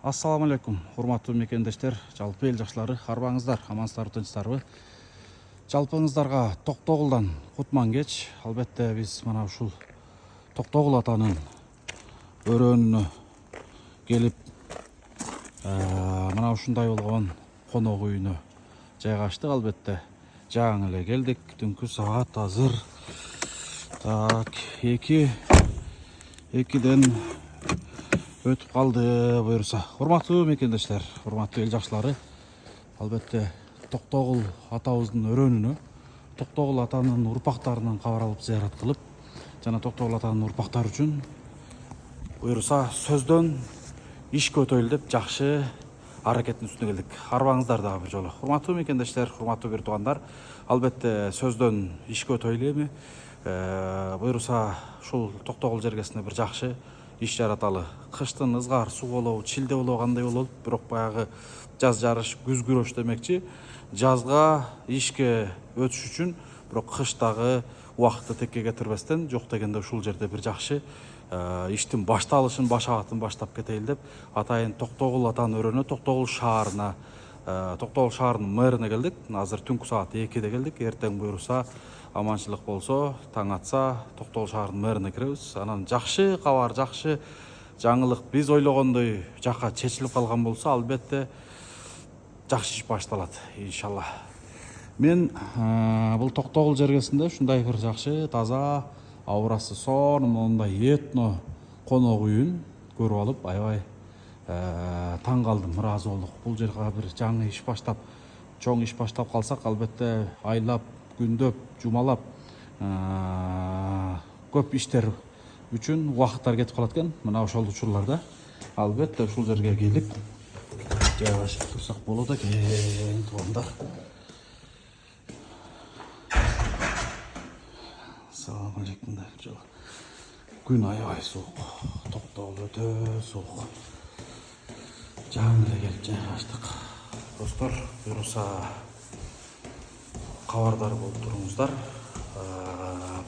Ассаламу алейкум, урматтуу мекендештер, жалпы эл жакшылары, арбаңыздар, амансыздарбы, тынчсыздарбы? Жалпыңыздарга Токтогулдан кутман кеч. Албетте биз мына ушул Токтогул атанын өрөөнүнө келип, мына ушундай болгон конок үйүнө жайгаштык. Албетте жаңы эле келдик. Түнкү саат азыр так 2ден өтүп калды буюрса. Урматтуу мекендештер, урматтуу эл жакшылары, албетте Токтогул атабыздын өрөөнүнө Токтогул атанын урпактарынан кабар алып зыярат кылып, жана Токтогул атанын урпактары үчүн буюрса сөздөн ишке өтөйлү деп жакшы аракеттин үстүнө келдик. Арбаңыздар дагы бир жолу. Урматтуу мекендештер, урматтуу бир туугандар, албетте сөздөн ишке өтөйлү эми. Буюрса ушул Токтогул жергесинде бир жакшы иш жараталы. Кыштын ызгар суу болобу, чилде болобу, кандай болобу, бирок баягы жаз жарыш, күз күрөш демекчи. Жазга ишке өтүш үчүн, бирок кыштагы убакытты текке кетирбестен, жок дегенде ушул жерде бир жакшы иштин башталышын, башагатын баштап кетейли деп атайын Токтогул атанын өрөөнүнө, Токтогул шаарына, Токтогул шаарынын мэрине келдик. Азыр түнкү саат 2де келдик. Эртең буюрса, аманчылык болсо, таң атса Токтогул шаарынын мэрине киребиз. Анан жакшы кабар, жакшы жаңылык биз ойлогондой жака чечилип калган болсо, албетте жакшы иш башталат иншалла. Мен бул Токтогул жергесинде ушундай бир жакшы, таза, аурасы сонун мондай этно конок үйүн көрүп алып, аябай таң калдым, ыраазы болдук. Бул жерге бир жаңы иш баштап, чоң иш баштап калсак, албетте айлап, күндөп, жумалап көп иштер үчүн убакыттар кетип калат экен. Мына ошол учурларда албетте ушул жерге келип жайгашып турсак болот экен, туугандар. Ассаламу алейкум да бир жолу. Күн аябай суук, Токтогул өтө суук. Жаңы эле келип жайгаштык. Достор, буюрса кабардар болуп туруңуздар.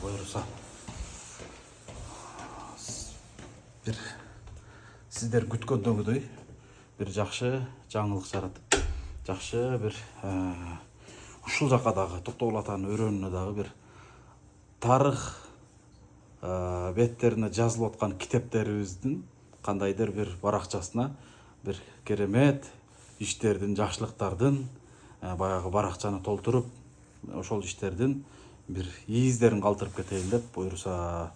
Буюрса бир сиздер күткөндөгүдөй бир жакшы жаңылык жаратып, жакшы бир ушул жака дагы Токтогул атанын өрөөнүнө дагы бир тарых беттерине жазылып аткан китептерибиздин кандайдыр бир баракчасына бир керемет иштердин, жакшылыктардын баягы баракчаны толтуруп, ошол иштердин бир издерин калтырып кетейли деп буюрса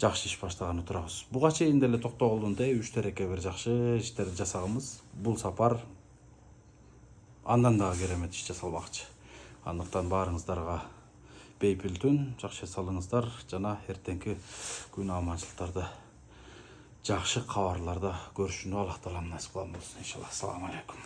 жакшы иш баштаганы турабыз. Буга чейин деле Токтогулдун үч тереке бир жакшы иштерди жасаганбыз. Бул сапар андан дагы керемет иш жасалмакчы. Андыктан баарыңыздарга бейпил түн, жакшы салыңыздар, жана эртеңки күн аманчылыктарды, жакшы кабарларды көрүшүнү Аллах таалам насип кылган болсун иншалла. Ассаламу алейкум.